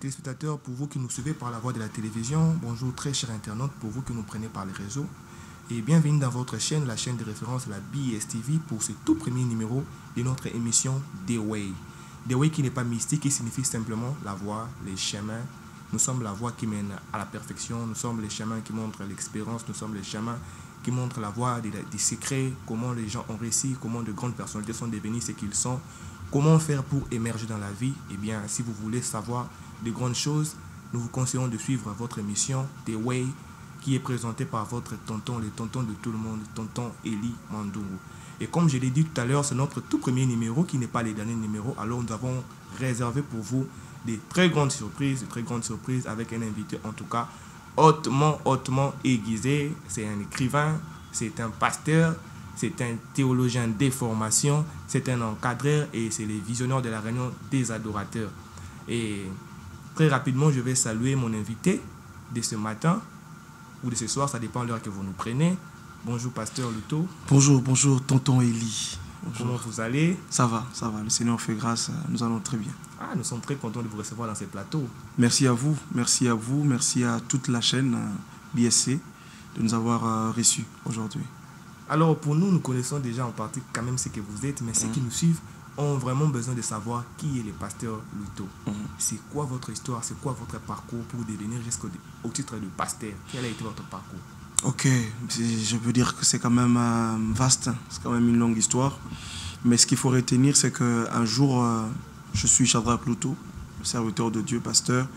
téléspectateurs, pour vous qui nous suivez par la voie de la télévision. Bonjour très chers internautes, pour vous qui nous prenez par les réseaux. Et bienvenue dans votre chaîne, la chaîne de référence, la BSTV, pour ce tout premier numéro de notre émission The Way. The Way qui n'est pas mystique, qui signifie simplement la voie, les chemins. Nous sommes la voie qui mène à la perfection, nous sommes les chemins qui montrent l'expérience, nous sommes les chemins qui montrent la voie des secrets, comment les gens ont réussi, comment de grandes personnalités sont devenues ce qu'ils sont, comment faire pour émerger dans la vie. Eh bien, si vous voulez savoir de grandes choses, nous vous conseillons de suivre votre émission The Way, qui est présentée par votre tonton, le tonton de tout le monde, tonton Eli Mandourou. Et comme je l'ai dit tout à l'heure, c'est notre tout premier numéro qui n'est pas les derniers numéros. Alors nous avons réservé pour vous de très grandes surprises avec un invité en tout cas hautement aiguisé. C'est un écrivain, c'est un pasteur, c'est un théologien de formation, c'est un encadreur et c'est le visionnaire de la réunion des adorateurs. Et très rapidement, je vais saluer mon invité de ce matin ou de ce soir, ça dépend de l'heure que vous nous prenez. Bonjour pasteur Luto. Bonjour tonton Eli. Bonjour. Comment vous allez? Ça va, le Seigneur fait grâce, nous allons très bien. Nous sommes très contents de vous recevoir dans ces plateaux. Merci à vous, merci à toute la chaîne BSC de nous avoir reçus aujourd'hui. Alors pour nous, nous connaissons déjà en partie quand même ce que vous êtes, mais ceux qui nous suivent ont vraiment besoin de savoir qui est le pasteur Luto. C'est quoi votre histoire, c'est quoi votre parcours pour devenir jusqu'au titre de pasteur? Quel a été votre parcours? Ok, je veux dire que c'est quand même vaste, c'est quand même une longue histoire. Mais ce qu'il faut retenir, c'est qu'un jour, je suis Shadrach Luto, serviteur de Dieu, pasteur,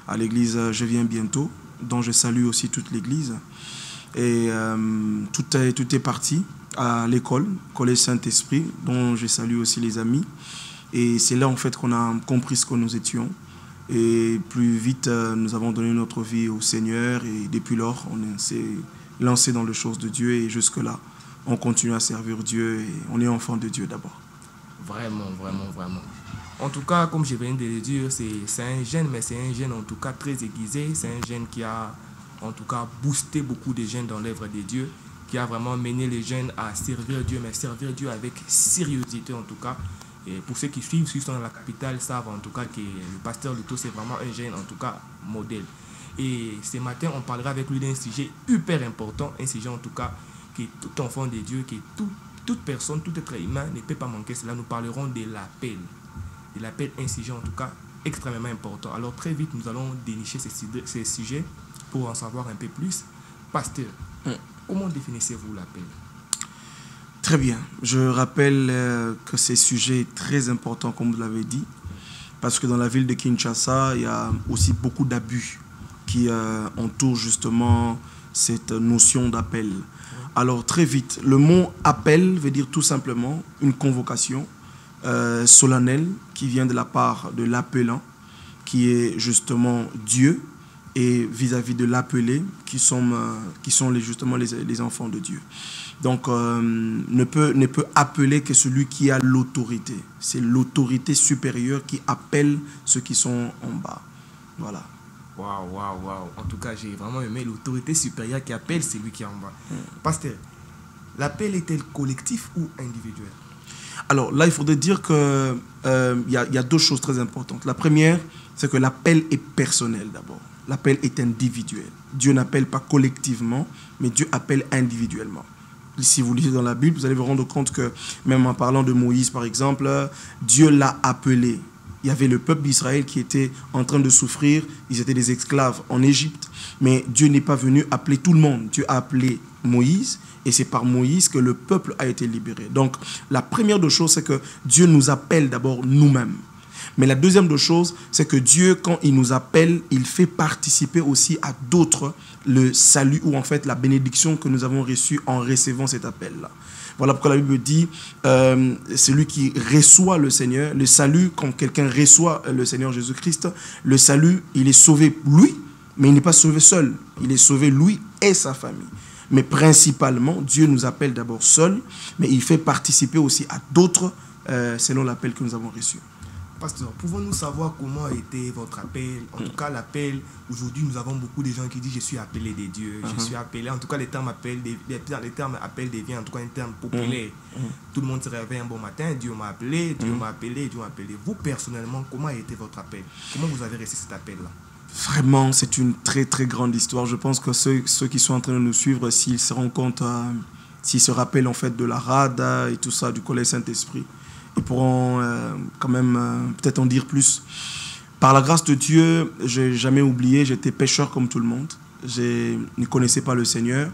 à l'église Je viens bientôt, dont je salue aussi toute l'église. Et tout est parti à l'école, Collège Saint-Esprit, dont je salue aussi les amis. Et c'est là en fait qu'on a compris ce que nous étions. Et plus vite, nous avons donné notre vie au Seigneur. Et depuis lors, on s'est lancé dans les choses de Dieu. Et jusque-là, on continue à servir Dieu. Et on est enfant de Dieu d'abord. Vraiment. En tout cas, comme je viens de le dire, c'est un jeune, mais c'est un jeune en tout cas très aiguisé. C'est un jeune qui a en tout cas boosté beaucoup de jeunes dans l'œuvre de Dieu, qui a vraiment mené les jeunes à servir Dieu, mais servir Dieu avec sérieuxité en tout cas. Et pour ceux qui suivent, ceux qui sont dans la capitale, savent en tout cas que le pasteur Luto, c'est vraiment un jeune en tout cas modèle. Et ce matin, on parlera avec lui d'un sujet hyper important, un sujet en tout cas que tout enfant de Dieu, que toute personne, tout être humain ne peut pas manquer. Cela, nous parlerons de l'appel. De l'appel, un sujet en tout cas extrêmement important. Alors très vite, nous allons dénicher ces sujets pour en savoir un peu plus. Pasteur, comment définissez-vous l'appel? Très bien. Je rappelle que ce sujet est très important, comme vous l'avez dit, parce que dans la ville de Kinshasa, il y a aussi beaucoup d'abus qui entourent justement cette notion d'appel. Alors très vite, le mot appel veut dire tout simplement une convocation solennelle qui vient de la part de l'appelant, qui est justement Dieu, et vis-à-vis de l'appelé, qui sont justement les enfants de Dieu. Donc, ne peut appeler que celui qui a l'autorité. C'est l'autorité supérieure qui appelle ceux qui sont en bas. Voilà. Waouh. En tout cas, j'ai vraiment aimé l'autorité supérieure qui appelle celui qui est en bas. Pasteur, l'appel est-il collectif ou individuel? Alors là, il faudrait dire qu'il y a deux choses très importantes. La première, c'est que l'appel est personnel d'abord. L'appel est individuel. Dieu n'appelle pas collectivement, mais Dieu appelle individuellement. Si vous lisez dans la Bible, vous allez vous rendre compte que, même en parlant de Moïse, par exemple, Dieu l'a appelé. Il y avait le peuple d'Israël qui était en train de souffrir. Ils étaient des esclaves en Égypte. Mais Dieu n'est pas venu appeler tout le monde. Dieu a appelé Moïse. Et c'est par Moïse que le peuple a été libéré. Donc, la première des choses, c'est que Dieu nous appelle d'abord nous-mêmes. Mais la deuxième des choses, c'est que Dieu, quand il nous appelle, il fait participer aussi à d'autres le salut ou en fait la bénédiction que nous avons reçue en recevant cet appel-là. Voilà pourquoi la Bible dit, celui qui reçoit le Seigneur, le salut, quand quelqu'un reçoit le Seigneur Jésus-Christ, le salut, il est sauvé lui, mais il n'est pas sauvé seul. Il est sauvé lui et sa famille. Mais principalement, Dieu nous appelle d'abord seul, mais il fait participer aussi à d'autres selon l'appel que nous avons reçu. Pasteur, pouvons-nous savoir comment a été votre appel? En tout cas, l'appel, aujourd'hui, nous avons beaucoup de gens qui disent « je suis appelé des dieux », je suis appelé, en tout cas, les termes appel devient en tout cas un terme populaire. Tout le monde se réveille un bon matin, Dieu m'a appelé, Dieu m'a appelé, Dieu m'a appelé. Vous, personnellement, comment a été votre appel? Comment vous avez reçu cet appel-là? Vraiment, c'est une très très grande histoire. Je pense que ceux qui sont en train de nous suivre, s'ils se rendent compte, s'ils se rappellent en fait de la RAD et tout ça, du Collège Saint-Esprit, ils pourront quand même peut-être en dire plus. Par la grâce de Dieu, je n'ai jamais oublié, j'étais pécheur comme tout le monde. Je ne connaissais pas le Seigneur.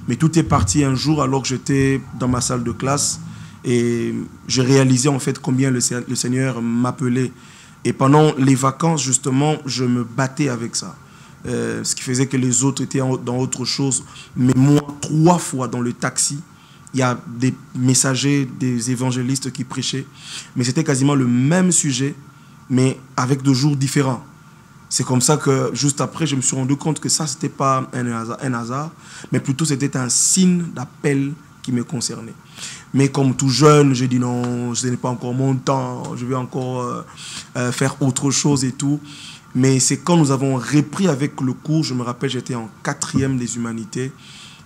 Mais tout est parti un jour alors que j'étais dans ma salle de classe et je réalisais en fait combien le Seigneur m'appelait. Et pendant les vacances, justement, je me battais avec ça. Ce qui faisait que les autres étaient dans autre chose. Mais moi, 3 fois dans le taxi, il y a des messagers, des évangélistes qui prêchaient. Mais c'était quasiment le même sujet, mais avec 2 jours différents. C'est comme ça que, juste après, je me suis rendu compte que ça, ce n'était pas un hasard, mais plutôt c'était un signe d'appel qui me concernait. Mais comme tout jeune, j'ai dit non, ce n'est pas encore mon temps, je vais encore faire autre chose et tout. Mais c'est quand nous avons repris avec le cours, je me rappelle, j'étais en 4e des humanités,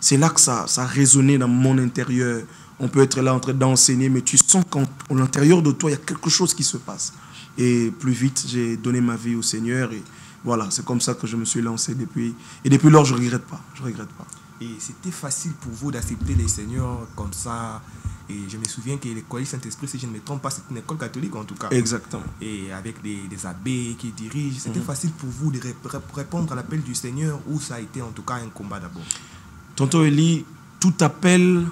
c'est là que ça résonnait dans mon intérieur. On peut être là en train d'enseigner, mais tu sens qu'à l'intérieur de toi, il y a quelque chose qui se passe. Et plus vite, j'ai donné ma vie au Seigneur. Et voilà, c'est comme ça que je me suis lancé depuis. Et depuis lors, je ne regrette pas. Je regrette pas. Et c'était facile pour vous d'accepter les seigneurs comme ça. Et je me souviens que l'école Saint-Esprit, si je ne me trompe pas, c'est une école catholique en tout cas. Exactement. Et avec des abbés qui dirigent, c'était facile pour vous de répondre à l'appel du Seigneur, ou ça a été en tout cas un combat d'abord? Tonton Eli, tout appel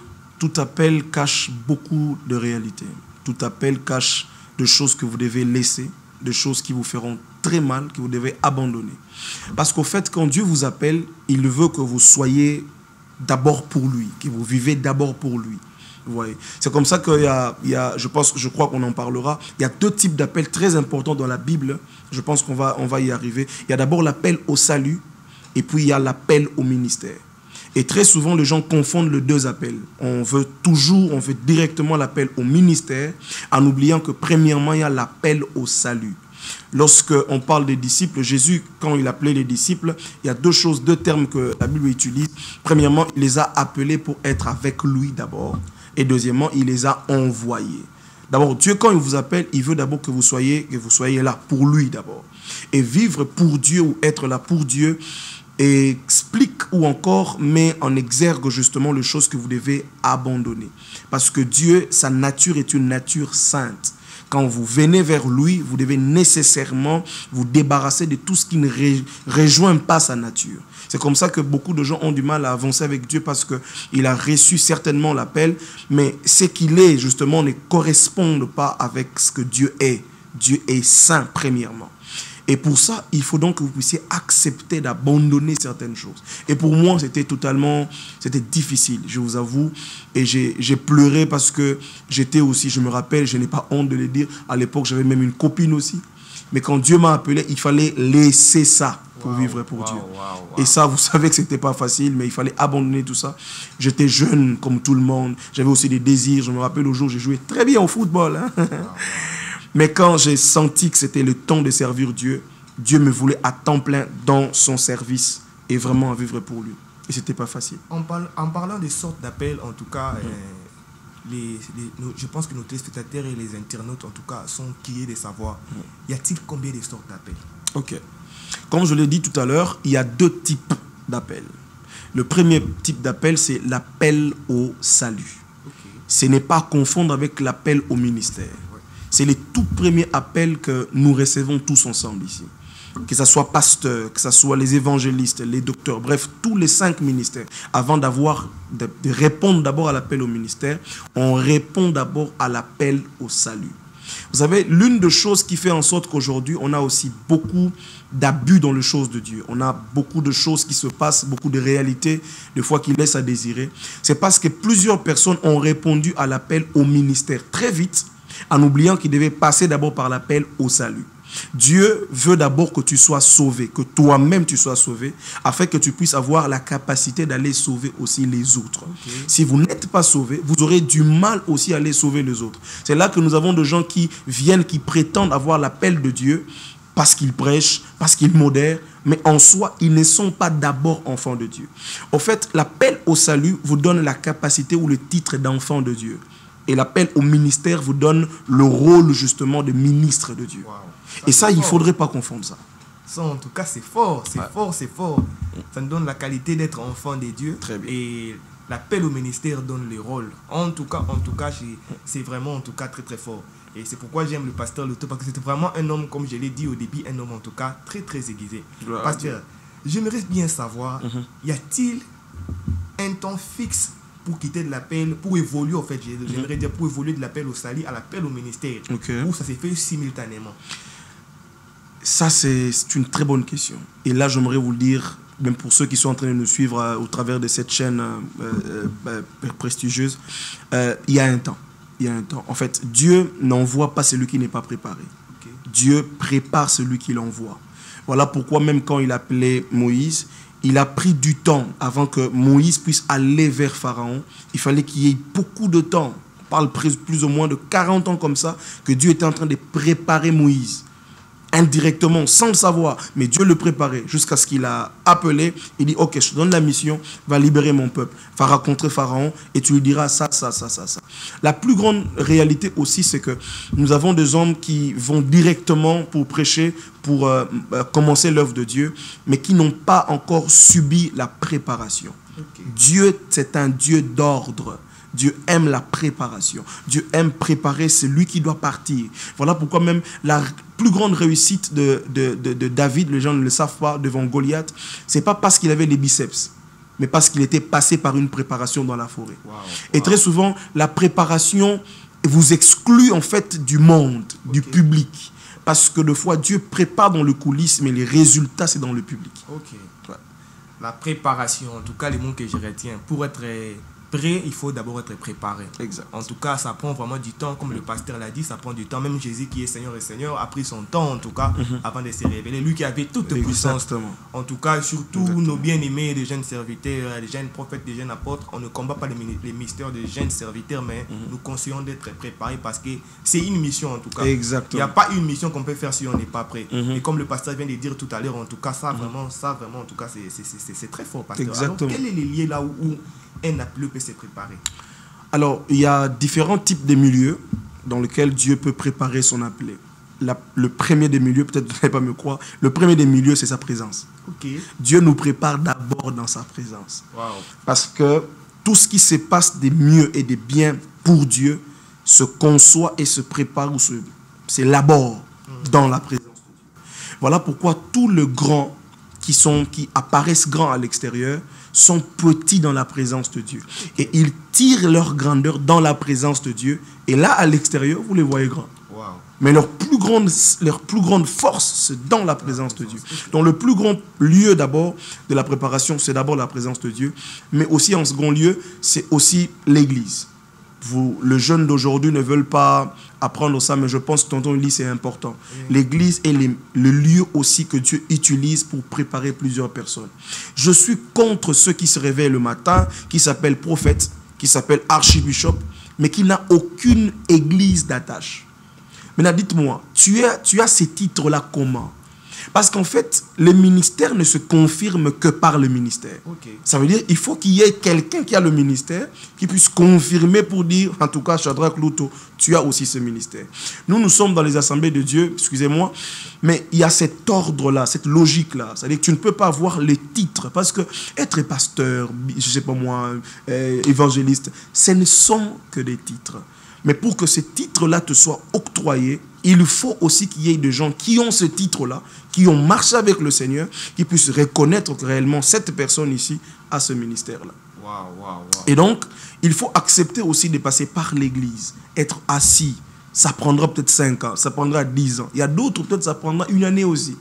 cache beaucoup de réalités. Tout appel cache de choses que vous devez laisser, de choses qui vous feront très mal, que vous devez abandonner. Parce qu'au fait, quand Dieu vous appelle, il veut que vous soyez d'abord pour lui, que vous vivez d'abord pour lui. Vous voyez. C'est comme ça qu'il y a, je crois qu'on en parlera, il y a 2 types d'appels très importants dans la Bible. Je pense qu'on va y arriver. Il y a d'abord l'appel au salut, et puis il y a l'appel au ministère. Et très souvent, les gens confondent les 2 appels. On veut directement l'appel au ministère, en oubliant que premièrement, il y a l'appel au salut. Lorsqu'on parle des disciples, Jésus, quand il appelait les disciples, il y a 2 termes que la Bible utilise. Premièrement, il les a appelés pour être avec lui d'abord. Et deuxièmement, il les a envoyés. D'abord, Dieu, quand il vous appelle, il veut d'abord que vous soyez là pour lui d'abord. Et vivre pour Dieu ou être là pour Dieu, et explique ou encore met en exergue justement les choses que vous devez abandonner. Parce que Dieu, sa nature est une nature sainte. Quand vous venez vers lui, vous devez nécessairement vous débarrasser de tout ce qui ne rejoint pas sa nature. C'est comme ça que beaucoup de gens ont du mal à avancer avec Dieu, parce qu'il a reçu certainement l'appel, mais ce qu'il est justement ne correspond pas avec ce que Dieu est. Dieu est saint premièrement. Et pour ça, il faut donc que vous puissiez accepter d'abandonner certaines choses. Et pour moi, c'était difficile, je vous avoue. Et j'ai pleuré parce que j'étais aussi, je me rappelle, je n'ai pas honte de le dire, à l'époque, j'avais même une copine aussi. Mais quand Dieu m'a appelé, il fallait laisser ça pour vivre pour Dieu. Et ça, vous savez que ce n'était pas facile, mais il fallait abandonner tout ça. J'étais jeune comme tout le monde. J'avais aussi des désirs. Je me rappelle au jour où j'ai joué très bien au football. Mais quand j'ai senti que c'était le temps de servir Dieu, Dieu me voulait à temps plein dans son service et vraiment à vivre pour lui. Et ce n'était pas facile. En parlant des sortes d'appels, en tout cas, je pense que nos téléspectateurs et les internautes, en tout cas, sont curieux de savoir, y a-t-il combien de sortes d'appels? Ok. Comme je l'ai dit tout à l'heure, il y a 2 types d'appels. Le premier type d'appel, c'est l'appel au salut. Okay. Ce n'est pas à confondre avec l'appel au ministère. C'est le tout premier appel que nous recevons tous ensemble ici. Que ce soit pasteur, que ce soit les évangélistes, les docteurs, bref, tous les 5 ministères. Avant de répondre d'abord à l'appel au ministère, on répond d'abord à l'appel au salut. Vous savez, l'une des choses qui fait en sorte qu'aujourd'hui, on a aussi beaucoup d'abus dans les choses de Dieu. On a beaucoup de choses qui se passent, beaucoup de réalités, des fois qui laissent à désirer. C'est parce que plusieurs personnes ont répondu à l'appel au ministère très vite, en oubliant qu'ils devaient passer d'abord par l'appel au salut. Dieu veut d'abord que tu sois sauvé, que toi-même tu sois sauvé, afin que tu puisses avoir la capacité d'aller sauver aussi les autres. Ok. Si vous n'êtes pas sauvé, vous aurez du mal aussi à aller sauver les autres. C'est là que nous avons des gens qui viennent, qui prétendent avoir l'appel de Dieu parce qu'ils prêchent, parce qu'ils modèrent, mais en soi, ils ne sont pas d'abord enfants de Dieu. En fait, l'appel au salut vous donne la capacité ou le titre d'enfant de Dieu. Et l'appel au ministère vous donne le rôle justement de ministre de Dieu. Wow. Et ça, c'est il ne fort. faudrait pas confondre ça. Ça, en tout cas, c'est fort, c'est Ouais. fort, c'est fort. Ça nous donne la qualité d'être enfant de Dieu. Très bien. Et l'appel au ministère donne le rôle. En tout cas, c'est vraiment en tout cas très très fort. Et c'est pourquoi j'aime le pasteur Loto, parce que c'était vraiment un homme, comme je l'ai dit au début, un homme en tout cas très très aiguisé. Gloire à Pasteur, j'aimerais bien savoir, y a-t-il un temps fixe pour quitter de l'appel, pour évoluer en fait, j'aimerais dire pour évoluer de l'appel au salut à l'appel au ministère, Ok. ou ça s'est fait simultanément? Ça, c'est une très bonne question. Et là, j'aimerais vous le dire, même pour ceux qui sont en train de nous suivre au travers de cette chaîne prestigieuse, il y a un temps. Il y a un temps. En fait, Dieu n'envoie pas celui qui n'est pas préparé. Ok. Dieu prépare celui qu'il envoie. Voilà pourquoi même quand il appelait Moïse, il a pris du temps avant que Moïse puisse aller vers Pharaon. Il fallait qu'il y ait beaucoup de temps. On parle plus ou moins de 40 ans comme ça, que Dieu était en train de préparer Moïse. Indirectement, sans le savoir, mais Dieu le préparait jusqu'à ce qu'il a appelé. Il dit, ok, je te donne la mission, va libérer mon peuple, va rencontrer Pharaon et tu lui diras ça. La plus grande réalité aussi, c'est que nous avons des hommes qui vont directement pour prêcher, pour commencer l'œuvre de Dieu, mais qui n'ont pas encore subi la préparation. Ok. Dieu, c'est un Dieu d'ordre. Dieu aime la préparation. Dieu aime préparer celui qui doit partir. Voilà pourquoi même la plus grande réussite de David, les gens ne le savent pas, devant Goliath, c'est pas parce qu'il avait les biceps, mais parce qu'il était passé par une préparation dans la forêt. Wow. Et très souvent, la préparation vous exclut en fait du monde, du public. Parce que des fois, Dieu prépare dans le coulisse, mais les résultats, c'est dans le public. Ok. Ouais. La préparation, en tout cas, les mots que je retiens, pour être prêt, il faut d'abord être préparé. Exact. En tout cas, ça prend vraiment du temps, comme le pasteur l'a dit, ça prend du temps. Même Jésus qui est Seigneur et Seigneur a pris son temps, en tout cas, avant de se révéler. Lui qui avait toute puissance. Exactement. En tout cas, surtout nos bien-aimés, les jeunes serviteurs, les jeunes prophètes, les jeunes apôtres, on ne combat pas les mystères des jeunes serviteurs, mais nous conseillons d'être préparés parce que c'est une mission, en tout cas. Exactement. Il n'y a pas une mission qu'on peut faire si on n'est pas prêt. Et comme le pasteur vient de dire tout à l'heure, en tout cas, ça vraiment, en tout cas, c'est très fort, pasteur. Exactement. Alors, quel est le lien là où un appel peut se préparer? Alors, il y a différents types de milieux dans lesquels Dieu peut préparer son appelé. Le premier des milieux, peut-être que vous n'allez pas me croire, le premier des milieux, c'est sa présence. Ok. Dieu nous prépare d'abord dans sa présence. Wow. Parce que tout ce qui se passe des mieux et des biens pour Dieu se conçoit et se prépare ou s'élabore dans la présence de Dieu. Voilà pourquoi tous les grands qui apparaissent grands à l'extérieur sont petits dans la présence de Dieu. Et ils tirent leur grandeur dans la présence de Dieu. Et là, à l'extérieur, vous les voyez grands. Wow. Mais leur plus grande force, c'est dans la présence de Dieu. Donc le plus grand lieu d'abord de la préparation, c'est d'abord la présence de Dieu. Mais aussi en second lieu, c'est aussi l'Église. Le jeune d'aujourd'hui ne veulent pas apprendre ça, mais je pense que tonton Eli, c'est important. L'Église est le lieu aussi que Dieu utilise pour préparer plusieurs personnes. Je suis contre ceux qui se réveillent le matin, qui s'appellent prophètes, qui s'appellent archibishop, mais qui n'a aucune église d'attache. Maintenant, dites-moi, tu as ces titres-là comment? Parce qu'en fait, le ministère ne se confirme que par le ministère. Ok. Ça veut dire qu'il faut qu'il y ait quelqu'un qui a le ministère, qui puisse confirmer pour dire, en tout cas, Shadrach Louto, tu as aussi ce ministère. Nous sommes dans les assemblées de Dieu, excusez-moi, mais il y a cet ordre-là, cette logique-là. C'est-à-dire que tu ne peux pas avoir les titres, parce que être pasteur, je ne sais pas moi, évangéliste, ce ne sont que des titres. Mais pour que ces titres-là te soient octroyés, il faut aussi qu'il y ait des gens qui ont ce titre-là, qui ont marché avec le Seigneur, qui puissent reconnaître que réellement cette personne ici a ce ministère-là. Wow. Et donc, il faut accepter aussi de passer par l'église, être assis. Ça prendra peut-être 5 ans, ça prendra 10 ans. Il y a d'autres, peut-être ça prendra 1 année aussi.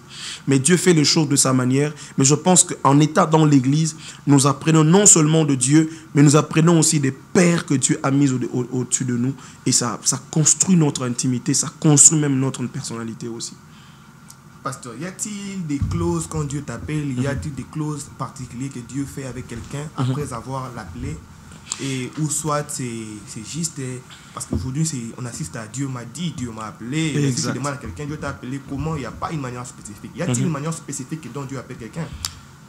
Mais Dieu fait les choses de sa manière. Mais je pense qu'en étant dans l'église, nous apprenons non seulement de Dieu, mais nous apprenons aussi des pères que Dieu a mis au-dessus de nous. Et ça construit notre intimité, ça construit même notre personnalité aussi. pasteur, y a-t-il des clauses quand Dieu t'appelle? Y a-t-il des clauses particulières que Dieu fait avec quelqu'un après avoir l'appelé? Et ou soit c'est juste parce qu'aujourd'hui on assiste à Dieu m'a dit, Dieu m'a appelé. Et si tu demandes à quelqu'un, Dieu t'a appelé, comment? Il n'y a pas une manière spécifique. Y a-t-il une manière spécifique dont Dieu appelle quelqu'un?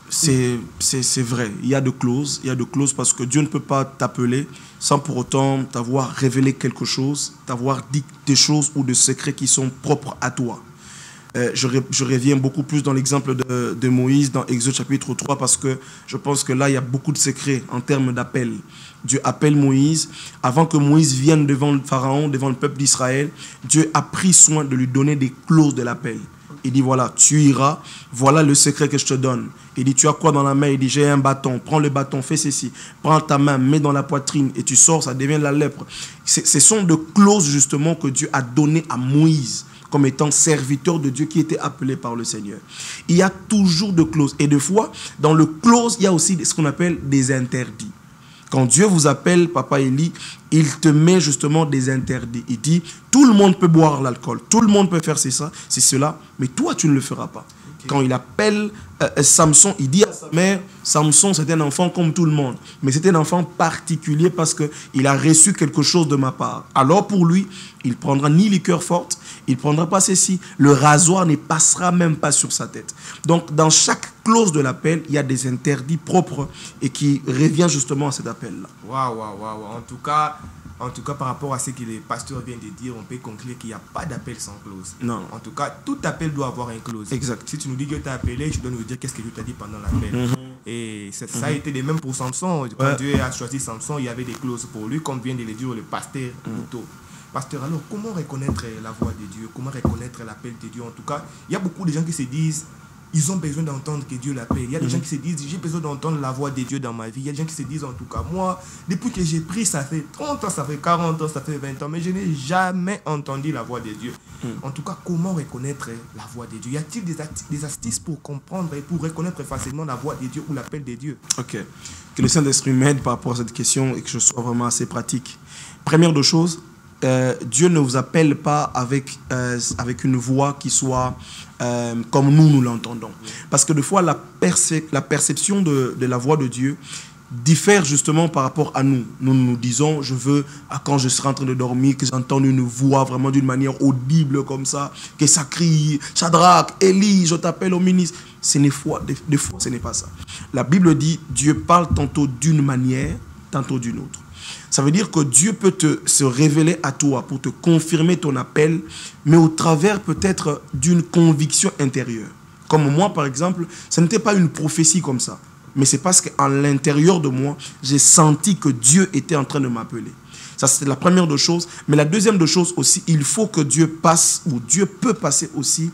C'est vrai, il y a de clauses, parce que Dieu ne peut pas t'appeler sans pour autant t'avoir révélé quelque chose, t'avoir dit des choses ou des secrets qui sont propres à toi. Je reviens beaucoup plus dans l'exemple de Moïse dans Exode chapitre 3 parce que je pense que là, il y a beaucoup de secrets en termes d'appel. Dieu appelle Moïse. Avant que Moïse vienne devant le Pharaon, devant le peuple d'Israël, Dieu a pris soin de lui donner des clauses de l'appel. Il dit, voilà, tu iras, voilà le secret que je te donne. Il dit, tu as quoi dans la main? Il dit, j'ai un bâton, prends le bâton, fais ceci. Prends ta main, mets dans la poitrine et tu sors, ça devient la lèpre. Ce sont des clauses justement que Dieu a données à Moïse comme étant serviteur de Dieu qui était appelé par le Seigneur. Il y a toujours de clauses. Et des fois, dans le clause, il y a aussi ce qu'on appelle des interdits. Quand Dieu vous appelle, Papa Élie, il te met justement des interdits. Il dit, tout le monde peut boire l'alcool, tout le monde peut faire c'est cela, mais toi, tu ne le feras pas. Okay. Quand il appelle Samson, il dit à sa mère, Samson, c'est un enfant comme tout le monde, mais c'est un enfant particulier parce qu'il a reçu quelque chose de ma part. Alors pour lui, il ne prendra ni liqueur forte, il ne prendra pas ceci, le rasoir ne passera même pas sur sa tête. Donc, dans chaque clause de l'appel, il y a des interdits propres et qui revient justement à cet appel-là. Waouh. En tout cas, par rapport à ce que les pasteurs viennent de dire, on peut conclure qu'il n'y a pas d'appel sans clause. Non. En tout cas, tout appel doit avoir une clause. Exact. Si tu nous dis que Dieu t'a appelé, je dois nous dire qu'est-ce que Dieu t'a dit pendant l'appel. Et ça a été de même pour Samson. Quand Dieu a choisi Samson, il y avait des clauses pour lui, comme vient de le dire le pasteur plutôt. Pasteur, alors, comment reconnaître la voix de Dieu? Comment reconnaître l'appel de Dieu? En tout cas, il y a beaucoup de gens qui se disent, ils ont besoin d'entendre que Dieu l'appelle. Il y a des gens qui se disent, j'ai besoin d'entendre la voix de Dieu dans ma vie. Il y a des gens qui se disent, en tout cas, moi, depuis que j'ai pris, ça fait 30 ans, ça fait 40 ans, ça fait 20 ans, mais je n'ai jamais entendu la voix de Dieu. En tout cas, comment reconnaître la voix de Dieu? Y a-t-il des astuces pour comprendre et pour reconnaître facilement la voix de Dieu ou l'appel de Dieu? Ok. Que le Saint-Esprit m'aide par rapport à cette question et que je sois vraiment assez pratique. Première des choses, Dieu ne vous appelle pas avec une voix qui soit comme nous l'entendons. Parce que des fois, la perception de la voix de Dieu diffère justement par rapport à nous. Nous disons, je veux, quand je serai en train de dormir, que j'entende une voix vraiment d'une manière audible comme ça, que ça crie, Shadrach, Élie, je t'appelle au ministre. Des fois, ce n'est pas ça. La Bible dit, Dieu parle tantôt d'une manière, tantôt d'une autre. Ça veut dire que Dieu peut se révéler à toi pour te confirmer ton appel, mais au travers peut-être d'une conviction intérieure. Comme moi, par exemple, ce n'était pas une prophétie comme ça, mais c'est parce qu'à l'intérieur de moi, j'ai senti que Dieu était en train de m'appeler. Ça, c'est la première des choses. Mais la deuxième des choses aussi, il faut que Dieu passe, ou Dieu peut passer aussi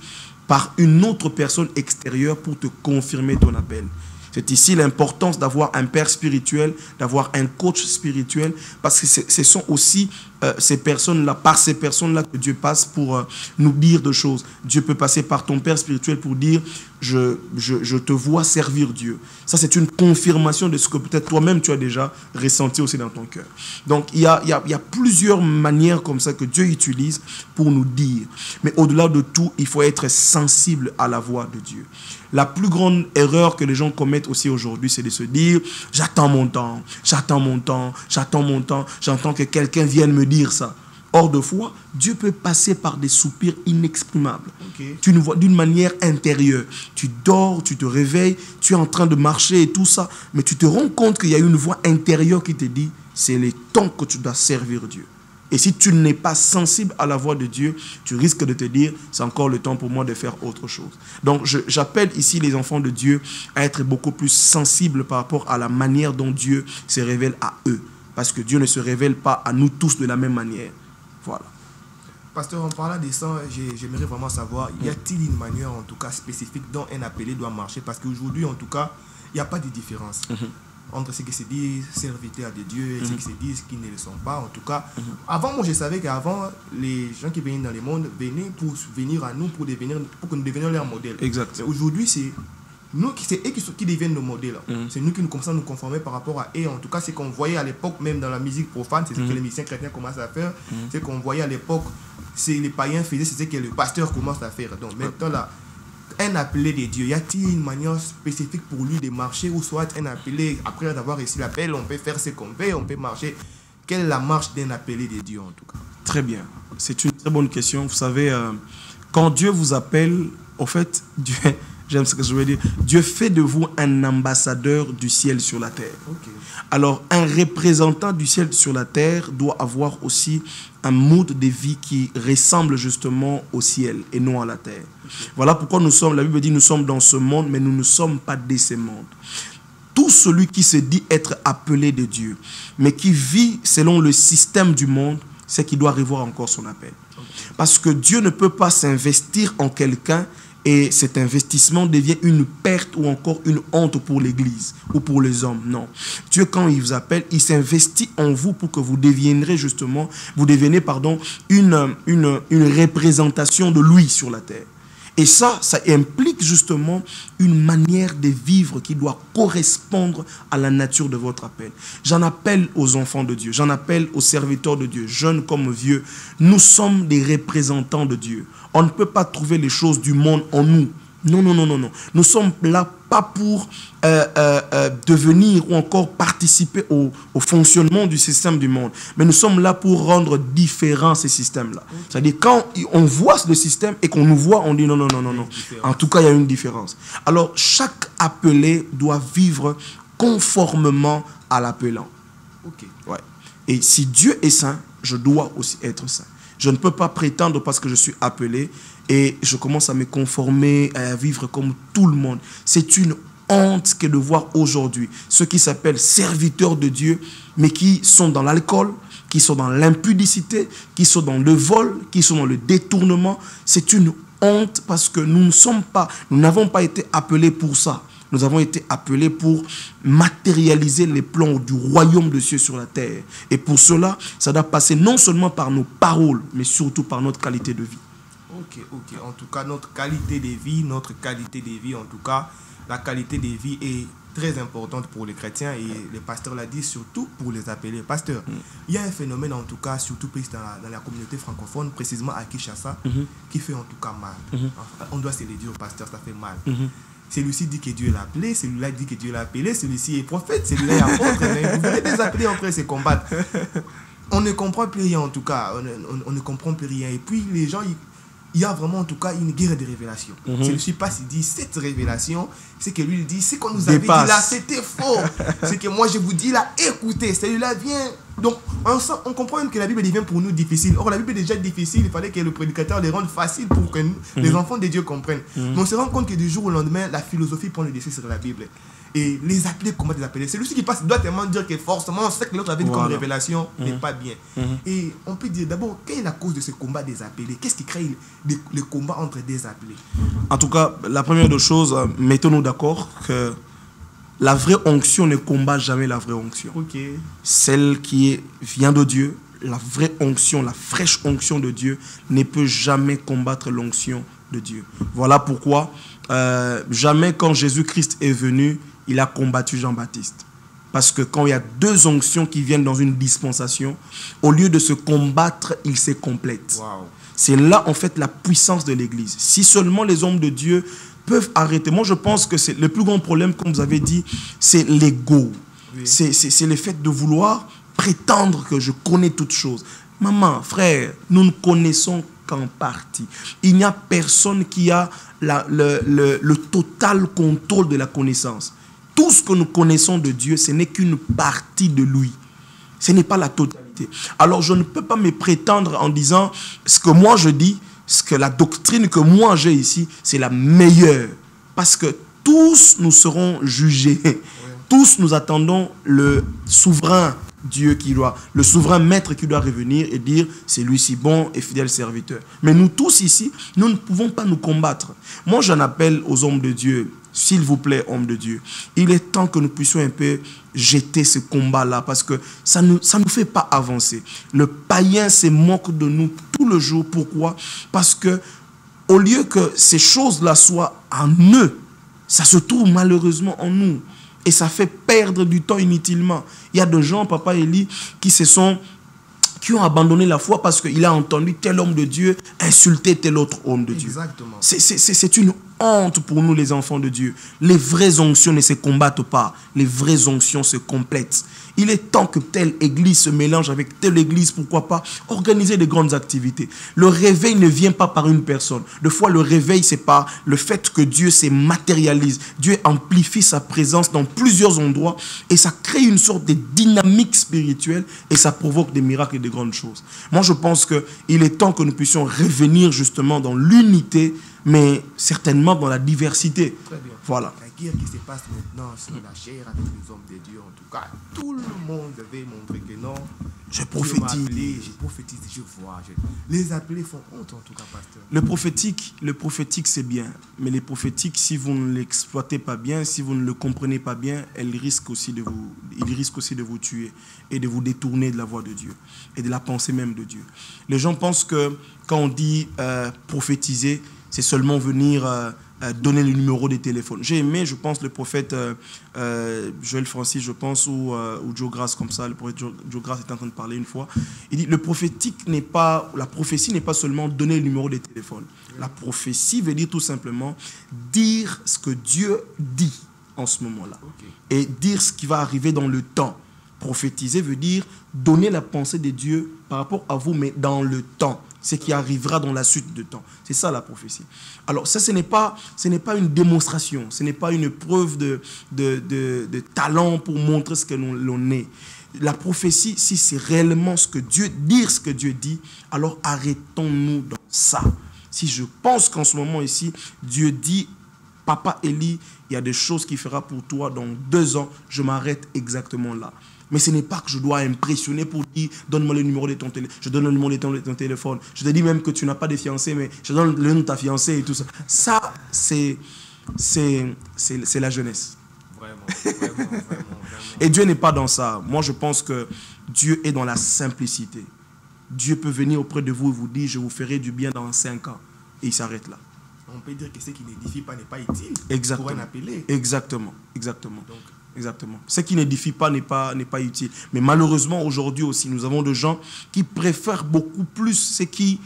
par une autre personne extérieure pour te confirmer ton appel. C'est ici l'importance d'avoir un père spirituel, d'avoir un coach spirituel, parce que ce sont aussi ces personnes-là, par ces personnes-là que Dieu passe pour nous dire des choses. Dieu peut passer par ton père spirituel pour dire je te vois servir Dieu. Ça, c'est une confirmation de ce que peut-être toi-même tu as déjà ressenti aussi dans ton cœur. Donc, il y a plusieurs manières comme ça que Dieu utilise pour nous dire. Mais au-delà de tout, il faut être sensible à la voix de Dieu. La plus grande erreur que les gens commettent aussi aujourd'hui, c'est de se dire « J'attends mon temps, j'attends que quelqu'un vienne me dire ça. » Or de foi, Dieu peut passer par des soupirs inexprimables. Okay. Tu nous vois d'une manière intérieure. Tu dors, tu te réveilles, tu es en train de marcher et tout ça, mais tu te rends compte qu'il y a une voix intérieure qui te dit « C'est le temps que tu dois servir Dieu. » Et si tu n'es pas sensible à la voix de Dieu, tu risques de te dire, c'est encore le temps pour moi de faire autre chose. Donc, j'appelle ici les enfants de Dieu à être beaucoup plus sensibles par rapport à la manière dont Dieu se révèle à eux. Parce que Dieu ne se révèle pas à nous tous de la même manière. Voilà. Pasteur, en parlant de ça, j'aimerais vraiment savoir, y a-t-il une manière en tout cas spécifique dont un appelé doit marcher? Parce qu'aujourd'hui, en tout cas, il n'y a pas de différence. Entre ceux qui se disent serviteurs de Dieu et ceux qui se disent qu'ils ne le sont pas. En tout cas, avant, moi, je savais qu'avant, les gens qui venaient dans le monde venaient pour venir à nous, pour que nous devenions leur modèle. Exact. Mais aujourd'hui, c'est eux qui deviennent nos modèles. C'est nous qui nous commençons à nous conformer par rapport à eux. En tout cas, c'est qu'on voyait à l'époque, même dans la musique profane, c'est ce que les musiciens chrétiens commencent à faire. C'est qu'on voyait à l'époque, c'est les païens faisaient, c'est ce que le pasteur commence à faire. Donc maintenant, là, un appelé de Dieu, y a-t-il une manière spécifique pour lui de marcher, ou soit un appelé, après avoir reçu l'appel, on peut faire ce qu'on veut, on peut marcher? Quelle est la marche d'un appelé de Dieu en tout cas? Très bien. C'est une très bonne question. Vous savez, quand Dieu vous appelle, au fait, Dieu, j'aime ce que je veux dire, Dieu fait de vous un ambassadeur du ciel sur la terre. Okay. Alors, un représentant du ciel sur la terre doit avoir aussi un mode de vie qui ressemble justement au ciel et non à la terre. Okay. Voilà pourquoi nous sommes, la Bible dit, nous sommes dans ce monde, mais nous ne sommes pas de ce monde. Tout celui qui se dit être appelé de Dieu, mais qui vit selon le système du monde, c'est qu'il doit revoir encore son appel. Okay. Parce que Dieu ne peut pas s'investir en quelqu'un et cet investissement devient une perte ou encore une honte pour l'Église ou pour les hommes. Non. Dieu, quand il vous appelle, il s'investit en vous pour que vous deveniez justement, une représentation de lui sur la terre. Et ça implique justement une manière de vivre qui doit correspondre à la nature de votre appel. J'en appelle aux enfants de Dieu, j'en appelle aux serviteurs de Dieu, jeunes comme vieux. Nous sommes des représentants de Dieu. On ne peut pas trouver les choses du monde en nous. Non, non, non, non, non. Nous sommes là pas pour devenir ou encore participer au fonctionnement du système du monde, mais nous sommes là pour rendre différents ces systèmes-là. Okay. C'est-à-dire quand on voit le système et qu'on nous voit, on dit non, non, non, non, non. En tout cas, il y a une différence. Alors, chaque appelé doit vivre conformément à l'appelant. Okay. Ouais. Et si Dieu est saint, je dois aussi être saint. Je ne peux pas prétendre parce que je suis appelé et je commence à me conformer, à vivre comme tout le monde. C'est une honte que de voir aujourd'hui ceux qui s'appellent serviteurs de Dieu, mais qui sont dans l'alcool, qui sont dans l'impudicité, qui sont dans le vol, qui sont dans le détournement. C'est une honte parce que nous n'avons pas été appelés pour ça. Nous avons été appelés pour matérialiser les plans du royaume de Dieu sur la terre. Et pour cela, ça doit passer non seulement par nos paroles, mais surtout par notre qualité de vie. Ok. En tout cas, notre qualité de vie, en tout cas, la qualité de vie est très importante pour les chrétiens et les pasteurs l'a dit, surtout pour les appelés pasteurs. Il y a un phénomène, en tout cas, surtout dans la communauté francophone, précisément à Kinshasa, qui fait en tout cas mal. Enfin, on doit se le dire au pasteur, ça fait mal. Celui-ci dit que Dieu l'a appelé, celui-là dit que Dieu l'a appelé, celui-ci est prophète, celui-là est apôtre, mais vous voulez les appeler après se combattre. On ne comprend plus rien en tout cas, on ne comprend plus rien. Et puis les gens, il y a vraiment en tout cas une guerre de révélations. Celui-ci passe, il dit cette révélation, c'est que lui il dit, ce qu'on nous avait dit là, c'était faux. C'est que moi je vous dis là, écoutez, celui-là vient. Donc on comprend même que la Bible devient pour nous difficile. Or la Bible est déjà difficile, il fallait que le prédicateur les rende facile pour que nous, les enfants de Dieu comprennent. Mais on se rend compte que du jour au lendemain, la philosophie prend le dessus sur la Bible. Et les appeler, comment les appeler? Celui qui passe doit tellement dire que forcément, ce que l'autre avait dit comme révélation n'est pas bien. Et on peut dire d'abord, quelle est la cause de ce combat des appelés? Qu'est-ce qui crée le combat entre des appelés? En tout cas, la première des choses, mettons-nous d'accord que la vraie onction ne combat jamais la vraie onction. Okay. Celle qui vient de Dieu, la vraie onction, la fraîche onction de Dieu ne peut jamais combattre l'onction de Dieu. Voilà pourquoi jamais quand Jésus-Christ est venu, il a combattu Jean-Baptiste. Parce que quand il y a deux onctions qui viennent dans une dispensation, au lieu de se combattre, ils se complètent. Wow. C'est là, en fait, la puissance de l'Église. Si seulement les hommes de Dieu peuvent arrêter. Moi, je pense que c'est le plus grand problème, comme vous avez dit, c'est l'ego. Oui. C'est le fait de vouloir prétendre que je connais toutes choses. Maman, frère, nous ne connaissons qu'en partie. Il n'y a personne qui a le total contrôle de la connaissance. Tout ce que nous connaissons de Dieu, ce n'est qu'une partie de lui. Ce n'est pas la totalité. Alors, je ne peux pas me prétendre en disant ce que moi je dis, ce que la doctrine que moi j'ai ici, c'est la meilleure. Parce que tous nous serons jugés. Oui. Tous nous attendons le souverain Dieu le souverain maître qui doit revenir et dire c'est lui-ci bon et fidèle serviteur. Mais nous tous ici, nous ne pouvons pas nous combattre. Moi, j'en appelle aux hommes de Dieu. S'il vous plaît, hommes de Dieu, il est temps que nous puissions un peu jeter ce combat-là parce que ça nous fait pas avancer. Le païen se moque de nous tout le jour. Pourquoi? Parce que au lieu que ces choses-là soient en eux, ça se trouve malheureusement en nous. Et ça fait perdre du temps inutilement. Il y a des gens, Papa Eli, qui ont abandonné la foi parce qu'il a entendu tel homme de Dieu insulter tel autre homme de Dieu. Exactement. C'est une honte pour nous les enfants de Dieu. Les vraies onctions ne se combattent pas. Les vraies onctions se complètent. Il est temps que telle église se mélange avec telle église, pourquoi pas organiser de grandes activités. Le réveil ne vient pas par une personne. Des fois, le réveil, c'est par le fait que Dieu se matérialise. Dieu amplifie sa présence dans plusieurs endroits et ça crée une sorte de dynamique spirituelle et ça provoque des miracles et de grandes choses. Moi, je pense qu'il est temps que nous puissions revenir justement dans l'unité, mais certainement dans la diversité. Très bien. Voilà. La guerre qui se passe maintenant sur la chair avec les hommes de Dieu, en tout cas, tout le monde devait montrer que non. Je prophétise. Je prophétise, je vois. Les appelés font honte, en tout cas, pasteur. Le prophétique c'est bien, mais les prophétiques, si vous ne l'exploitez pas bien, si vous ne le comprenez pas bien, il risque aussi de vous tuer et de vous détourner de la voie de Dieu et de la pensée même de Dieu. Les gens pensent que quand on dit prophétiser, c'est seulement venir donner le numéro de téléphone. J'ai aimé, je pense, le prophète Joël Francis, je pense, ou Joe Grace, comme ça, le prophète Joe Grace était en train de parler une fois. Il dit, la prophétie n'est pas seulement donner le numéro de téléphone. La prophétie veut dire tout simplement dire ce que Dieu dit en ce moment-là. Okay. Et dire ce qui va arriver dans le temps. Prophétiser veut dire donner la pensée de Dieu par rapport à vous, mais dans le temps. Ce qui arrivera dans la suite de temps. C'est ça la prophétie. Alors ça, ce n'est pas une démonstration, ce n'est pas une preuve de talent pour montrer ce que l'on est. La prophétie, si c'est réellement ce que Dieu dit, alors arrêtons-nous dans ça. Si je pense qu'en ce moment ici, Dieu dit, Papa Élie, il y a des choses qu'il fera pour toi dans 2 ans, je m'arrête exactement là. Mais ce n'est pas que je dois impressionner pour dire donne-moi le numéro de ton téléphone. Je donne le numéro de ton téléphone. Je te dis même que tu n'as pas de fiancé, mais je donne le nom de ta fiancée et tout ça. Ça, c'est la jeunesse. Vraiment. Et Dieu n'est pas dans ça. Moi, je pense que Dieu est dans la simplicité. Dieu peut venir auprès de vous et vous dire je vous ferai du bien dans 5 ans. Et il s'arrête là. On peut dire que ce qui n'édifie pas n'est pas utile. Exactement. Pour un appelé. Exactement. Donc, exactement. Ce qui n'édifie pas n'est pas utile. Mais malheureusement, aujourd'hui aussi, nous avons des gens qui préfèrent beaucoup plus ce qui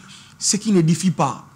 n'édifie pas.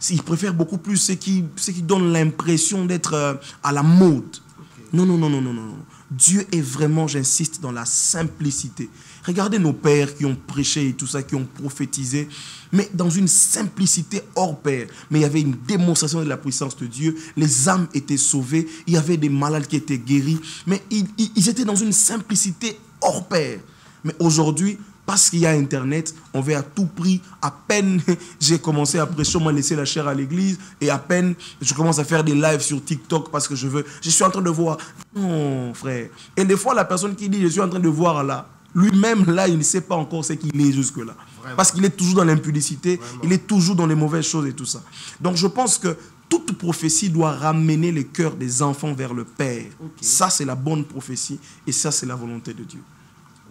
Ils préfèrent beaucoup plus ce qui donne l'impression d'être à la mode. Okay. Non. Dieu est vraiment, j'insiste, dans la simplicité. Regardez nos pères qui ont prêché et tout ça, qui ont prophétisé, mais dans une simplicité hors pair. Mais il y avait une démonstration de la puissance de Dieu. Les âmes étaient sauvées. Il y avait des malades qui étaient guéris. Mais ils étaient dans une simplicité hors pair. Mais aujourd'hui, parce qu'il y a Internet, on veut à tout prix, à peine j'ai commencé à prêcher, on m'a laissé la chair à l'église, et à peine je commence à faire des lives sur TikTok parce que je suis en train de voir. Non, frère. Et des fois, la personne qui dit je suis en train de voir là, lui-même, là, il ne sait pas encore ce qu'il est jusque-là. Vraiment. Parce qu'il est toujours dans l'impudicité, il est toujours dans les mauvaises choses et tout ça. Donc, je pense que toute prophétie doit ramener le cœur des enfants vers le Père. Okay. Ça, c'est la bonne prophétie et ça, c'est la volonté de Dieu.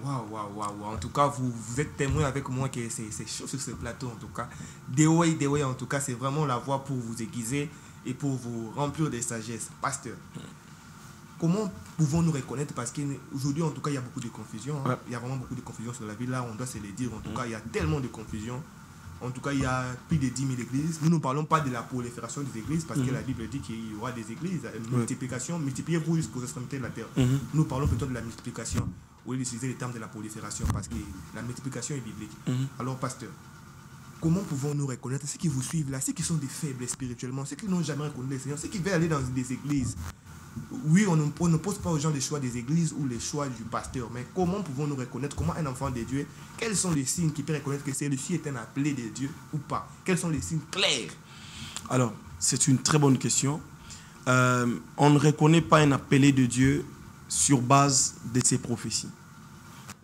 Waouh. En tout cas, vous êtes témoin avec moi que c'est chaud sur ce plateau, en tout cas. Dewey, en tout cas, c'est vraiment la voie pour vous aiguiser et pour vous remplir de sagesse. Pasteur, comment pouvons-nous reconnaître, parce qu'aujourd'hui, en tout cas, il y a beaucoup de confusion. Hein. Ouais. Il y a vraiment beaucoup de confusion sur la vie. Là, on doit se le dire. En tout cas, il y a tellement de confusion. En tout cas, il y a plus de 10 000 églises. Nous ne parlons pas de la prolifération des églises, parce que la Bible dit qu'il y aura des églises. Multiplication, multipliez-vous jusqu'aux extrémités de la terre. Nous parlons plutôt de la multiplication. Au lieu d'utiliser les termes de la prolifération, parce que la multiplication est biblique. Alors, pasteur, comment pouvons-nous reconnaître ceux qui vous suivent là, ceux qui sont des faibles spirituellement, ceux qui n'ont jamais reconnu le Seigneur, ceux qui veulent aller dans des églises? Oui, on ne pose pas aux gens les choix des églises ou les choix du pasteur, mais comment pouvons-nous reconnaître, comment un enfant de Dieu, quels sont les signes qui peuvent reconnaître que celui-ci est un appelé de Dieu ou pas? Quels sont les signes clairs? Alors, c'est une très bonne question. On ne reconnaît pas un appelé de Dieu sur base de ses prophéties.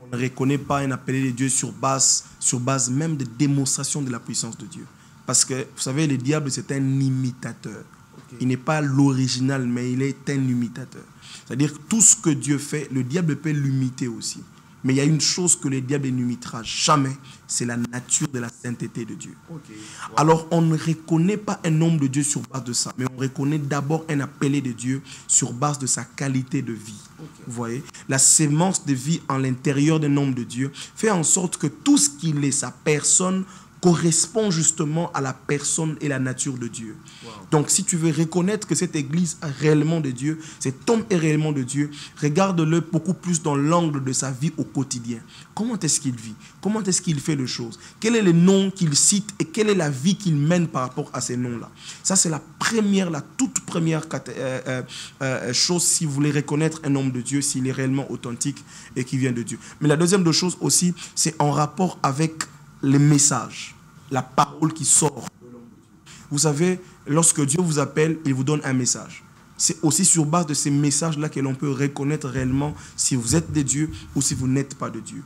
On ne reconnaît pas un appelé de Dieu sur base même de démonstration de la puissance de Dieu. Parce que, vous savez, le diable, c'est un imitateur. Okay. Il n'est pas l'original, mais il est un imitateur. C'est-à-dire que tout ce que Dieu fait, le diable peut l'imiter aussi. Mais il y a une chose que le diable n'imitera jamais, c'est la nature de la sainteté de Dieu. Okay. Wow. Alors, on ne reconnaît pas un homme de Dieu sur base de ça, mais on reconnaît d'abord un appelé de Dieu sur base de sa qualité de vie. Okay. Vous voyez, la sémence de vie en l'intérieur d'un homme de Dieu fait en sorte que tout ce qu'il est, sa personne, correspond justement à la personne et la nature de Dieu. Wow. Donc, si tu veux reconnaître que cette église est réellement de Dieu, cet homme est réellement de Dieu, regarde-le beaucoup plus dans l'angle de sa vie au quotidien. Comment est-ce qu'il vit? Comment est-ce qu'il fait les choses? Quel est le nom qu'il cite et quelle est la vie qu'il mène par rapport à ces noms-là? Ça, c'est la toute première chose si vous voulez reconnaître un homme de Dieu, s'il est réellement authentique et qui vient de Dieu. Mais la deuxième chose aussi, c'est en rapport avec les messages, la parole qui sort de l'homme de Dieu. Vous savez, lorsque Dieu vous appelle, il vous donne un message. C'est aussi sur base de ces messages-là que l'on peut reconnaître réellement si vous êtes de Dieu ou si vous n'êtes pas de Dieu.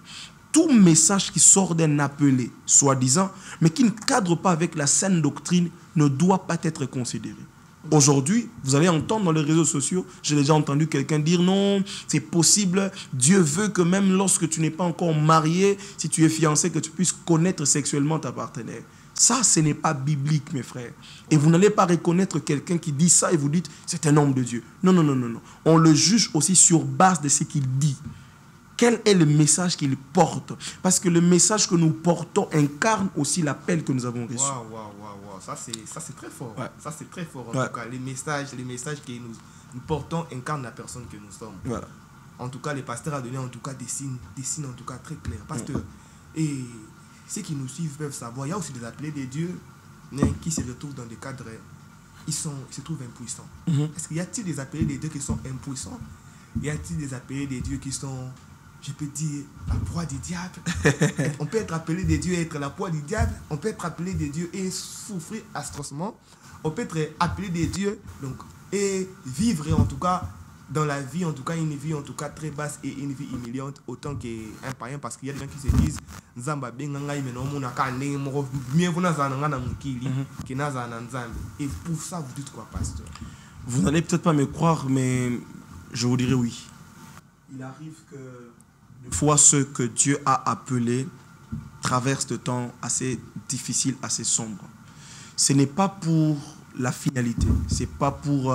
Tout message qui sort d'un appelé, soi-disant, mais qui ne cadre pas avec la saine doctrine, ne doit pas être considéré. Aujourd'hui, vous allez entendre dans les réseaux sociaux, j'ai déjà entendu quelqu'un dire non, c'est possible, Dieu veut que même lorsque tu n'es pas encore marié, si tu es fiancé, que tu puisses connaître sexuellement ta partenaire. Ça, ce n'est pas biblique, mes frères. Et vous n'allez pas reconnaître quelqu'un qui dit ça et vous dites, c'est un homme de Dieu. Non, non, non, non, non. On le juge aussi sur base de ce qu'il dit. Quel est le message qu'il porte? Parce que le message que nous portons incarne aussi l'appel que nous avons reçu. Waouh. Ça, c'est très fort. Ouais. Ça, c'est très fort. En tout cas, les messages que nous portons incarnent la personne que nous sommes. Voilà. En tout cas, le pasteur a donné en tout cas des signes en tout cas très clairs. Parce que et ceux qui nous suivent peuvent savoir, il y a aussi des appelés de Dieu qui se retrouvent dans des cadres, ils se trouvent impuissants. Est-ce qu'il y a-t-il des appelés de Dieu qui sont impuissants? Y a-t-il des appelés de Dieu qui sont, je peux dire, la proie du diable? On peut être appelé de Dieu et être la proie du diable. On peut être appelé de Dieu et souffrir atrocement. On peut être appelé de Dieu donc, et vivre en tout cas dans la vie, en tout cas une vie en tout cas très basse et une vie humiliante autant qu'un païen, parce qu'il y a des gens qui se disent et pour ça vous dites quoi, pasteur? Vous n'allez peut-être pas me croire, mais je vous dirais oui. Il arrive que des fois ceux que Dieu a appelés traversent de temps assez difficiles, assez sombres. Ce n'est pas pour la finalité, ce n'est pas pour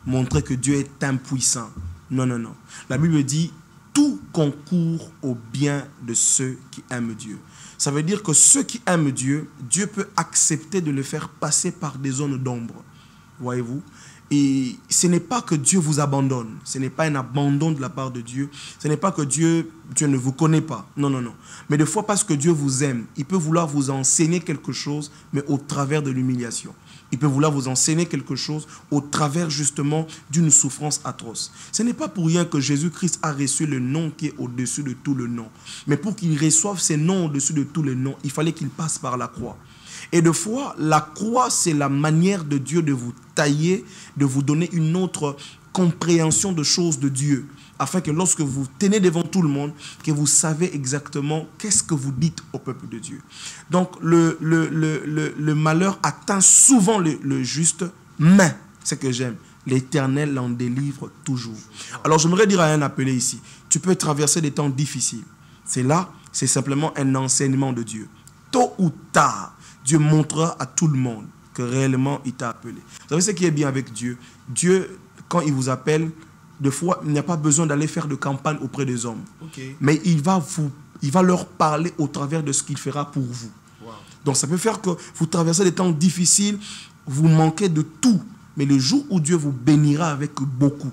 montrer que Dieu est impuissant. Non, non, non. La Bible dit tout concourt au bien de ceux qui aiment Dieu. Ça veut dire que ceux qui aiment Dieu, Dieu peut accepter de le faire passer par des zones d'ombre. Voyez-vous? Et ce n'est pas que Dieu vous abandonne. Ce n'est pas un abandon de la part de Dieu. Ce n'est pas que Dieu ne vous connaît pas. Non, non, non. Mais des fois, parce que Dieu vous aime, il peut vouloir vous enseigner quelque chose, mais au travers de l'humiliation. Il peut vouloir vous enseigner quelque chose au travers justement d'une souffrance atroce. Ce n'est pas pour rien que Jésus-Christ a reçu le nom qui est au-dessus de tout le nom. Mais pour qu'il reçoive ce nom au-dessus de tout le nom, il fallait qu'il passe par la croix. Et de fois, la croix, c'est la manière de Dieu de vous tailler, de vous donner une autre compréhension de choses de Dieu, afin que lorsque vous tenez devant tout le monde, que vous savez exactement qu'est-ce que vous dites au peuple de Dieu. Donc, le malheur atteint souvent le juste, mais, c'est que j'aime, l'Éternel l'en délivre toujours. Alors, j'aimerais dire à un appelé ici, tu peux traverser des temps difficiles. C'est là, c'est simplement un enseignement de Dieu. Tôt ou tard, Dieu montrera à tout le monde que réellement il t'a appelé. Vous savez ce qui est bien avec Dieu? Dieu, quand il vous appelle, des fois, il n'y a pas besoin d'aller faire de campagne auprès des hommes. Okay. Mais il va leur parler au travers de ce qu'il fera pour vous. Wow. Donc ça peut faire que vous traversez des temps difficiles, vous manquez de tout. Mais le jour où Dieu vous bénira avec beaucoup,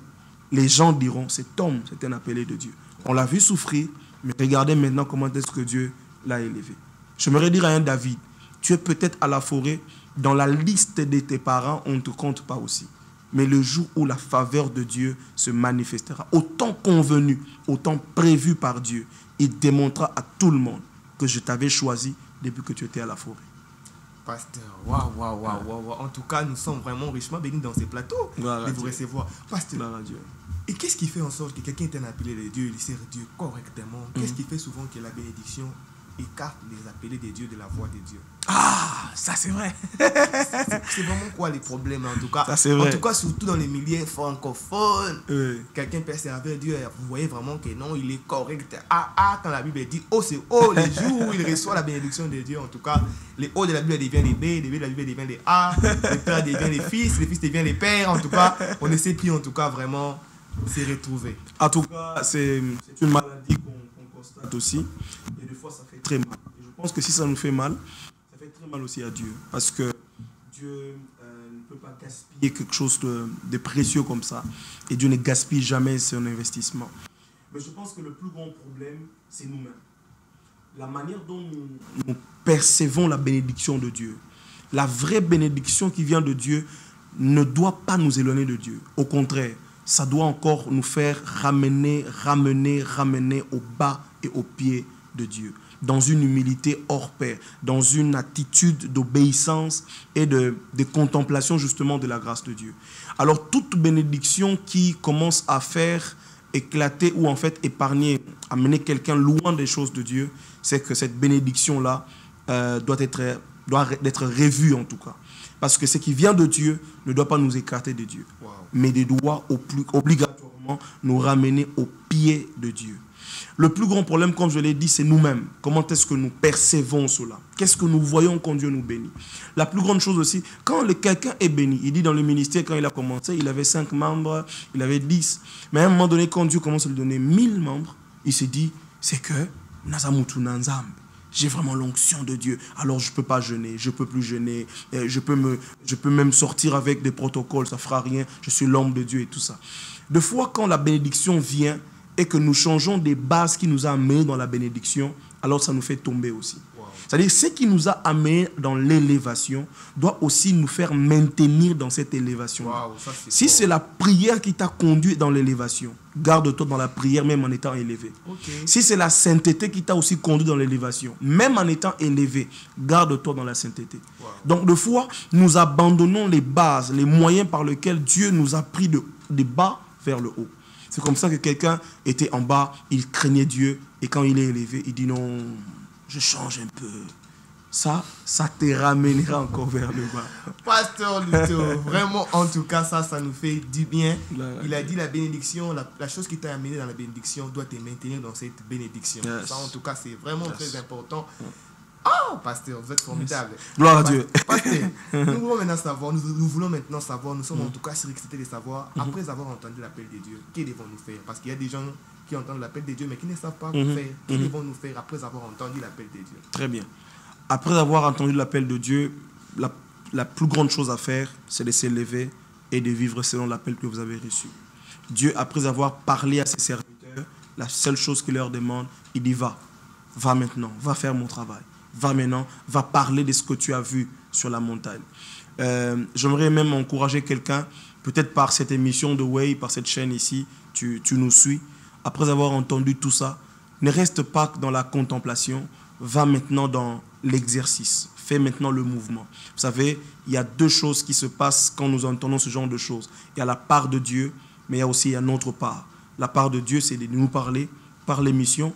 les gens diront, cet homme, c'est un appelé de Dieu. On l'a vu souffrir, mais regardez maintenant comment est-ce que Dieu l'a élevé. J'aimerais dire à un David, tu es peut-être à la forêt, dans la liste de tes parents, on ne te compte pas aussi. Mais le jour où la faveur de Dieu se manifestera, autant convenu, autant prévu par Dieu, il démontrera à tout le monde que je t'avais choisi depuis que tu étais à la forêt. Pasteur, waouh. En tout cas, nous sommes vraiment richement bénis dans ces plateaux de vous recevoir. Pasteur, et qu'est-ce qui fait en sorte que quelqu'un est un appelé de Dieu, il sert Dieu correctement? Qu'est-ce qui fait souvent que la bénédiction écarte les appelés de Dieu de la voix de Dieu? Ah, ça c'est vrai. C'est vraiment quoi les problèmes en tout cas? Ça, c'est vrai. En tout cas, surtout dans les milieux francophones, quelqu'un peut servir Dieu, vous voyez vraiment que non, il est correct. Quand la Bible dit oh, c'est oh, les jours où il reçoit la bénédiction de Dieu, en tout cas, les O de la Bible deviennent les B, les B de la Bible deviennent les A, les pères deviennent les fils deviennent les pères, en tout cas, on ne sait plus en tout cas vraiment se retrouver. En tout cas, c'est une maladie qu'on constate aussi, et des fois ça fait très mal. Et je pense que si ça nous fait mal, ça fait mal aussi à Dieu. Parce que Dieu ne peut pas gaspiller quelque chose de précieux comme ça. Et Dieu ne gaspille jamais son investissement. Mais je pense que le plus grand problème, c'est nous-mêmes. La manière dont nous percevons la bénédiction de Dieu. La vraie bénédiction qui vient de Dieu ne doit pas nous éloigner de Dieu. Au contraire, ça doit encore nous faire ramener au bas et au pied de Dieu. Dans une humilité hors pair, dans une attitude d'obéissance et de contemplation justement de la grâce de Dieu. Alors toute bénédiction qui commence à faire éclater ou en fait épargner, amener quelqu'un loin des choses de Dieu, c'est que cette bénédiction-là doit être revue en tout cas. Parce que ce qui vient de Dieu ne doit pas nous écarter de Dieu, mais doit obligatoirement nous ramener au pied de Dieu. Le plus grand problème, comme je l'ai dit, c'est nous-mêmes. Comment est-ce que nous percevons cela? Qu'est-ce que nous voyons quand Dieu nous bénit? La plus grande chose aussi, quand quelqu'un est béni, il dit dans le ministère, quand il a commencé, il avait 5 membres, il avait 10. Mais à un moment donné, quand Dieu commence à lui donner 1000 membres, il se dit, c'est que Nazamutu Nanzambe. J'ai vraiment l'onction de Dieu. Alors je ne peux pas jeûner, je ne peux plus jeûner. Je peux même sortir avec des protocoles, ça ne fera rien. Je suis l'homme de Dieu et tout ça. Des fois, quand la bénédiction vient et que nous changeons des bases qui nous a amenés dans la bénédiction, alors ça nous fait tomber aussi. C'est-à-dire ce qui nous a amenés dans l'élévation doit aussi nous faire maintenir dans cette élévation. Si c'est la prière qui t'a conduit dans l'élévation, garde-toi dans la prière même en étant élevé. Si c'est la sainteté qui t'a aussi conduit dans l'élévation, même en étant élevé, garde-toi dans la sainteté. Donc de fois, nous abandonnons les bases, les moyens par lesquels Dieu nous a pris de bas vers le haut. C'est comme ça que quelqu'un était en bas, il craignait Dieu, et quand il est élevé, il dit non, je change un peu. Ça te ramènera encore vers le bas. Pasteur Luto, vraiment, en tout cas, ça nous fait du bien. Il a dit la bénédiction, la chose qui t'a amené dans la bénédiction doit te maintenir dans cette bénédiction. Ça, en tout cas, c'est vraiment très important. Oh, pasteur, vous êtes formidable. Gloire à Dieu. Pasteur, nous voulons maintenant savoir, nous sommes en tout cas surexcités de savoir, après avoir entendu l'appel de Dieu, que devons-nous faire? Parce qu'il y a des gens qui entendent l'appel de Dieu, mais qui ne savent pas quoi faire. Que devons-nous faire après avoir entendu l'appel de Dieu? Très bien. Après avoir entendu l'appel de Dieu, la plus grande chose à faire, c'est de s'élever et de vivre selon l'appel que vous avez reçu. Dieu, après avoir parlé à ses serviteurs, la seule chose qu'il leur demande, il dit va maintenant, va faire mon travail. Va maintenant, va parler de ce que tu as vu sur la montagne. J'aimerais même encourager quelqu'un, peut-être par cette émission de Way, par cette chaîne ici, tu nous suis. Après avoir entendu tout ça, ne reste pas dans la contemplation, va maintenant dans l'exercice. Fais maintenant le mouvement. Vous savez, il y a deux choses qui se passent quand nous entendons ce genre de choses. Il y a la part de Dieu, mais il y a aussi notre part. La part de Dieu, c'est de nous parler par l'émission,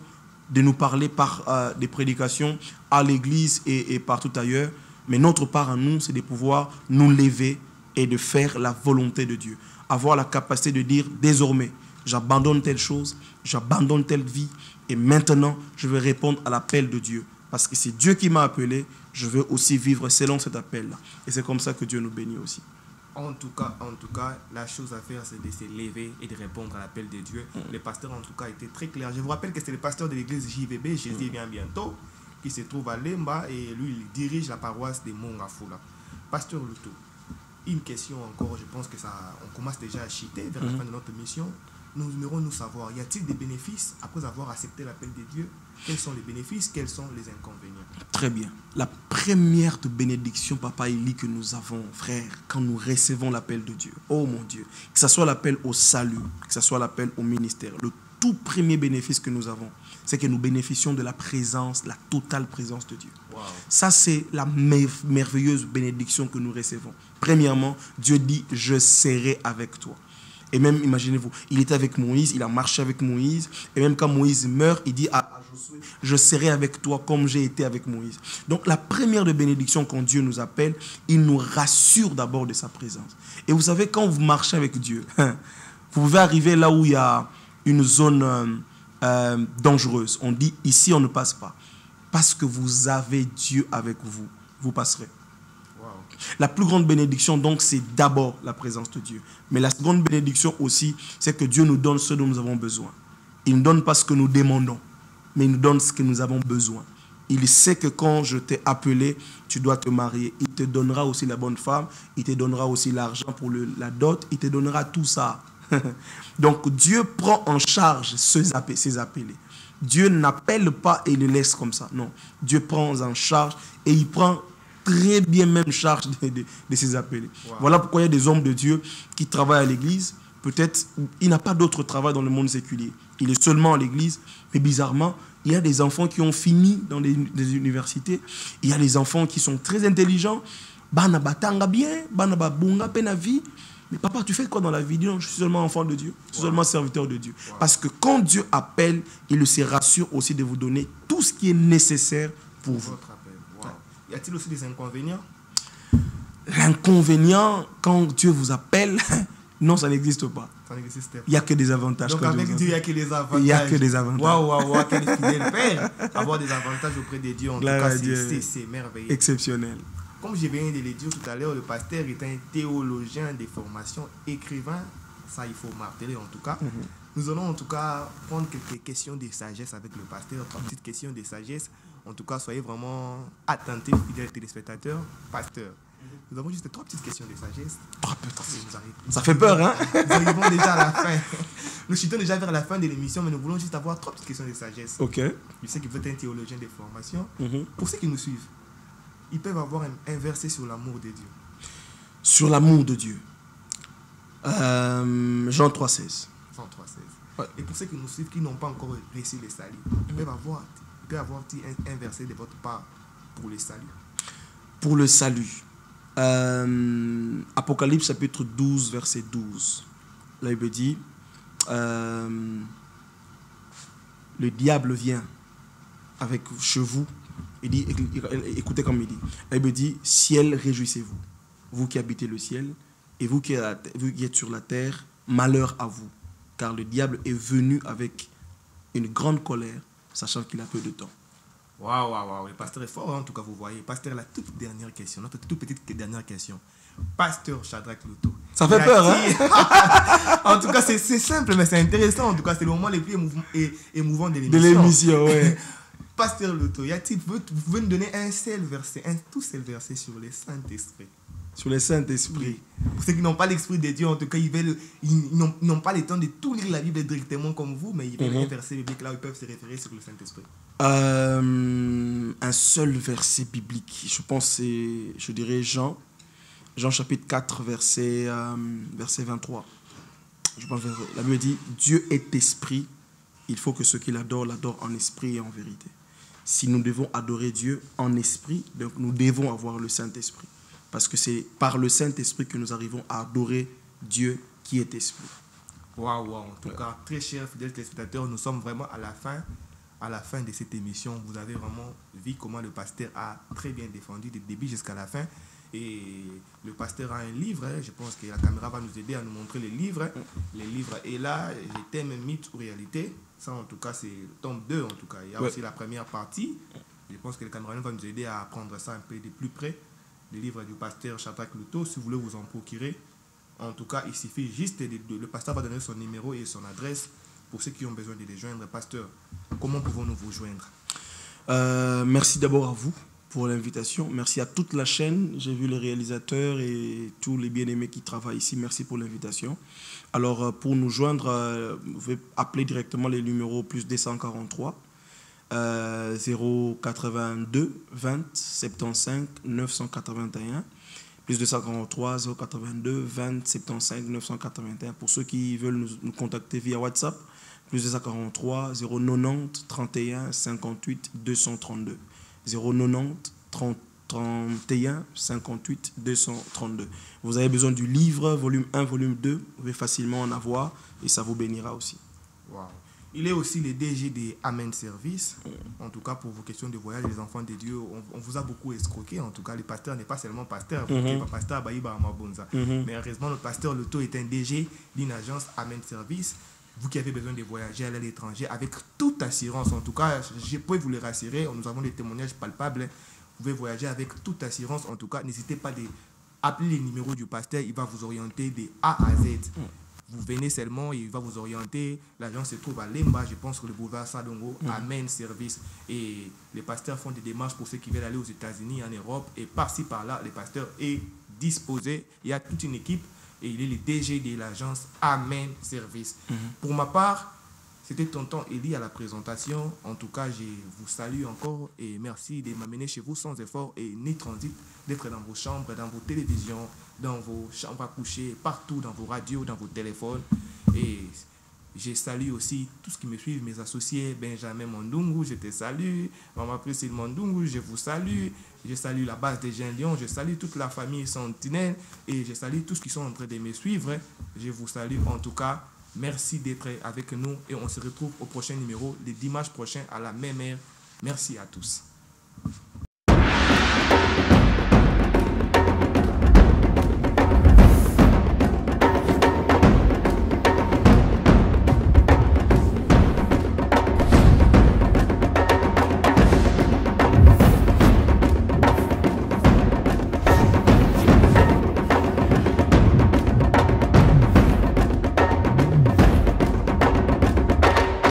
de nous parler par des prédications à l'église et partout ailleurs. Mais notre part à nous, c'est de pouvoir nous lever et de faire la volonté de Dieu. Avoir la capacité de dire, désormais, j'abandonne telle chose, j'abandonne telle vie, et maintenant, je vais répondre à l'appel de Dieu. Parce que c'est Dieu qui m'a appelé, je veux aussi vivre selon cet appel-là. Et c'est comme ça que Dieu nous bénit aussi. En tout cas, la chose à faire, c'est de se lever et de répondre à l'appel de Dieu. Le pasteur, en tout cas, était très clair. Je vous rappelle que c'est le pasteur de l'église JVB, Jésus vient bientôt, qui se trouve à Lemba, et lui, il dirige la paroisse de Mongafula. Pasteur Luto, une question encore, je pense que on commence déjà à chiter vers la fin de notre mission. Nous aimerons nous savoir, y a-t-il des bénéfices après avoir accepté l'appel de Dieu? Quels sont les bénéfices? Quels sont les inconvénients? Très bien. La première bénédiction, Papa Eli, que nous avons, frère, quand nous recevons l'appel de Dieu, oh mon Dieu, que ce soit l'appel au salut, que ce soit l'appel au ministère, le tout premier bénéfice que nous avons, c'est que nous bénéficions de la présence, la totale présence de Dieu. Wow. Ça, c'est la merveilleuse bénédiction que nous recevons. Premièrement, Dieu dit, je serai avec toi. Et même, imaginez-vous, il était avec Moïse, il a marché avec Moïse. Et même quand Moïse meurt, il dit à Josué, je serai avec toi comme j'ai été avec Moïse. Donc la première de bénédiction quand Dieu nous appelle, il nous rassure d'abord de sa présence. Et vous savez, quand vous marchez avec Dieu, vous pouvez arriver là où il y a une zone dangereuse. On dit, ici on ne passe pas. Parce que vous avez Dieu avec vous, vous passerez. La plus grande bénédiction, donc, c'est d'abord la présence de Dieu. Mais la seconde bénédiction aussi, c'est que Dieu nous donne ce dont nous avons besoin. Il ne donne pas ce que nous demandons, mais il nous donne ce que nous avons besoin. Il sait que quand je t'ai appelé, tu dois te marier. Il te donnera aussi la bonne femme, il te donnera aussi l'argent pour la dot, il te donnera tout ça. Donc Dieu prend en charge ces appelés. Dieu n'appelle pas et le laisse comme ça. Non, Dieu prend en charge et il prend très bien même charge de ses appelés. Wow. Voilà pourquoi il y a des hommes de Dieu qui travaillent à l'église. Peut-être il n'a pas d'autre travail dans le monde séculier. Il est seulement à l'église, mais bizarrement, il y a des enfants qui ont fini dans des universités. Il y a des enfants qui sont très intelligents. Bana batanga bien, bana babunga pena vie. Mais papa, tu fais quoi dans la vie? Non, je suis seulement enfant de Dieu, je suis seulement serviteur de Dieu. Parce que quand Dieu appelle, il se rassure aussi de vous donner tout ce qui est nécessaire pour vous. Y a-t-il aussi des inconvénients? L'inconvénient, quand Dieu vous appelle, non, ça n'existe pas. Ça n'existe pas. Il n'y a que des avantages. Donc avec Dieu, il n'y a que des avantages. Il n'y a que des avantages. Waouh, quel fidèle Père. Avoir des avantages auprès de Dieu, en tout cas, c'est merveilleux. Exceptionnel. Comme je viens de le dire tout à l'heure, le pasteur est un théologien de formation, écrivain. Ça, il faut marteler en tout cas. Nous allons en tout cas prendre quelques questions de sagesse avec le pasteur. 3 petites questions de sagesse. En tout cas, soyez vraiment attentifs, fidèles téléspectateurs. Pasteur, nous avons juste 3 petites questions de sagesse. Ça fait peur, hein? Nous arrivons déjà à la fin. Nous chutons déjà vers la fin de l'émission, mais nous voulons juste avoir 3 petites questions de sagesse. Ok. Je sais que vous êtes un théologien de formation. Pour ceux qui nous suivent, ils peuvent avoir un verset sur l'amour de Dieu. Sur l'amour de Dieu. Jean 3,16. Jean 3,16. Ouais. Et pour ceux qui nous suivent, qui n'ont pas encore reçu le salut, ils peuvent avoir un verset de votre part pour le salut. Pour le salut. Apocalypse chapitre 12, verset 12. Là, il me dit, le diable vient avec chez vous. Il dit, écoutez comme il dit. Là, il me dit, ciel, réjouissez-vous. Vous qui habitez le ciel, et vous qui êtes sur la terre, malheur à vous. Car le diable est venu avec une grande colère, sachant qu'il a peu de temps. Waouh, le pasteur est fort, en tout cas, vous voyez. Pasteur, la toute dernière question, notre toute petite dernière question. Pasteur Shadrach Loto. Ça fait peur, hein? En tout cas, c'est simple, mais c'est intéressant. En tout cas, c'est le moment le plus émouvant de l'émission. De l'émission, ouais. Pasteur Loto, vous pouvez nous donner un tout seul verset sur le Saint-Esprit? Sur le Saint-Esprit. Pour ceux qui n'ont pas l'Esprit de Dieu, en tout cas, ils n'ont pas le temps de tout lire la Bible directement comme vous, mais ils veulent un verset biblique là où ils peuvent se référer sur le Saint-Esprit. Un seul verset biblique. Je pense c'est, je dirais Jean chapitre 4, verset 23. Je pense, la Bible dit, Dieu est esprit, il faut que ceux qui l'adorent en esprit et en vérité. Si nous devons adorer Dieu en esprit, donc nous devons avoir le Saint-Esprit. Parce que c'est par le Saint-Esprit que nous arrivons à adorer Dieu qui est esprit. Waouh. En tout cas, très chers fidèles téléspectateurs, nous sommes vraiment à la fin de cette émission. Vous avez vraiment vu comment le pasteur a très bien défendu du début jusqu'à la fin. Et le pasteur a un livre. Je pense que la caméra va nous aider à nous montrer le livre. Le livre est là. Les thèmes mythes ou réalité. Ça, en tout cas, c'est le tome 2. En tout cas, il y a aussi la première partie. Je pense que le caméraman va nous aider à apprendre ça un peu de plus près. Le livre du pasteur Shadrach Loto, si vous voulez vous en procurer. En tout cas, il suffit juste le pasteur va donner son numéro et son adresse pour ceux qui ont besoin de les joindre. Pasteur, comment pouvons-nous vous joindre? Merci d'abord à vous pour l'invitation. Merci à toute la chaîne. J'ai vu les réalisateurs et tous les bien-aimés qui travaillent ici. Merci pour l'invitation. Alors, pour nous joindre, vous pouvez appeler directement les numéros plus 243 082 20 75 981 plus 243 082 20 75 981. Pour ceux qui veulent nous contacter via WhatsApp, plus 243 090 31 58 232 090 31 58 232. Vous avez besoin du livre, volume 1, volume 2, vous pouvez facilement en avoir et ça vous bénira aussi. Wow. Il est aussi le DG de Amen Service. En tout cas, pour vos questions de voyage, les enfants de Dieu, on vous a beaucoup escroqué. En tout cas, le pasteur n'est pas seulement pasteur. Pasteur Baïba Amabonza. Mais heureusement, notre pasteur Loto est un DG d'une agence Amen Service. Vous qui avez besoin de voyager à l'étranger, avec toute assurance, en tout cas, je peux vous le rassurer, nous avons des témoignages palpables. Vous pouvez voyager avec toute assurance. En tout cas, n'hésitez pas à appeler les numéros du pasteur. Il va vous orienter de A à Z. Vous venez seulement, il va vous orienter. L'agence se trouve à Lemba, je pense que le boulevard Salongo, Amen Service. Et les pasteurs font des démarches pour ceux qui veulent aller aux États-Unis, en Europe. Et par-ci, par-là, le pasteur est disposé. Il y a toute une équipe et il est le DG de l'agence Amen Service. Pour ma part, c'était tonton Eli à la présentation. En tout cas, je vous salue encore et merci de m'amener chez vous sans effort et ni transit, d'être dans vos chambres, dans vos télévisions, dans vos chambres à coucher, partout, dans vos radios, dans vos téléphones. Et je salue aussi tous ceux qui me suivent, mes associés, Benjamin Mondungu, je te salue. Maman Priscille Mondungu, je vous salue. Je salue la base des Jeunes Lions, je salue toute la famille Sentinelle et je salue tous qui sont en train de me suivre. Je vous salue en tout cas. Merci d'être avec nous et on se retrouve au prochain numéro, le dimanche prochain à la même heure. Merci à tous.